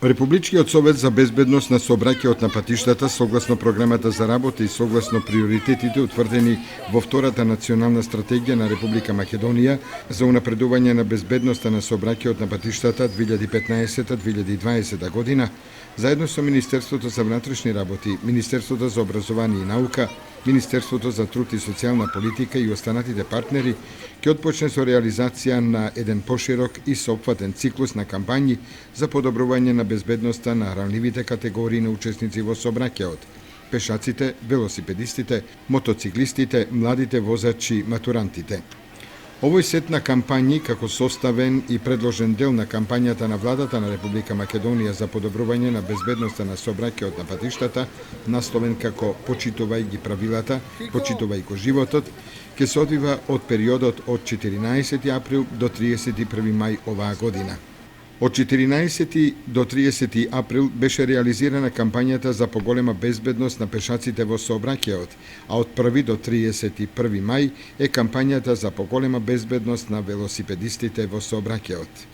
Републичкиот совет за безбедност на сообраќајот на патиштата согласно програмата за работа и согласно приоритетите утврдени во втората национална стратегија на Република Македонија за унапредување на безбедноста на сообраќајот на патиштата 2015-2020 година, заедно со Министерството за внатрешни работи, Министерството за образование и наука, Министерството за труд и социјална политика и останатите партнери ќе отпочне со реализација на еден поширок и соопфатен циклус на кампањи за подобрување на безбедноста на ранливите категории на учесници во сообраќајот: пешаците, велосипедистите, мотоциклистите, младите возачи, матурантите. Овој сет на кампањи, како составен и предложен дел на кампањата на владата на Република Македонија за подобрување на безбедноста на сообраќајот на патиштата, насловен како "Почитувај ги правилата, почитувај го животот", ќе се одвива од периодот од 14 април до 31 мај оваа година. Од 14 до 30 април беше реализирана кампањата за поголема безбедност на пешаците во сообраќајот, а од 1 до 31 мај е кампањата за поголема безбедност на велосипедистите во сообраќајот.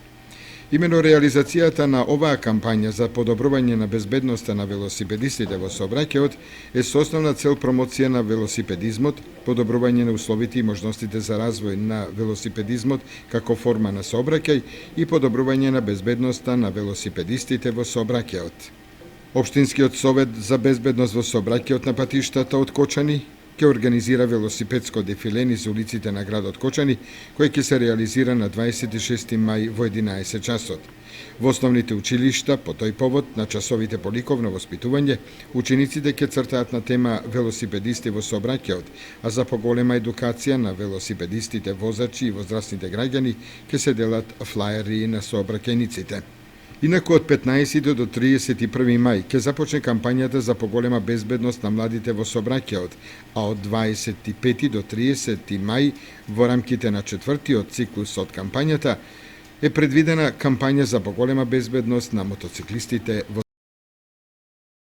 Имено реализацијата на оваа кампања за подобрување на безбедноста на велосипедистите во сообраќајот е со основна цел промоција на велосипедизмот, подобрување на условите и можностите за развој на велосипедизмот како форма на сообраќај и подобрување на безбедноста на велосипедистите во сообраќајот. Општинскиот совет за безбедност во сообраќајот на патиштата од Кочани ќе организира велосипедско дефиле низ улиците на градот Кочани, кој ќе се реализира на 26 мај во 11 часот. Во основните училишта, по тој повод, на часовите по ликовно воспитување, учениците ќе цртаат на тема велосипедисти во сообраќајот, а за поголема едукација на велосипедистите, возачи и возрастните граѓани ќе се делат флаери на сообраќајниците. Инаку од 15 до 31 мај ќе започне кампањата за поголема безбедност на младите во сообраќајот, а од 25 до 30 мај во рамките на четвртиот циклус од кампањата е предвидена кампања за поголема безбедност на мотоциклистите во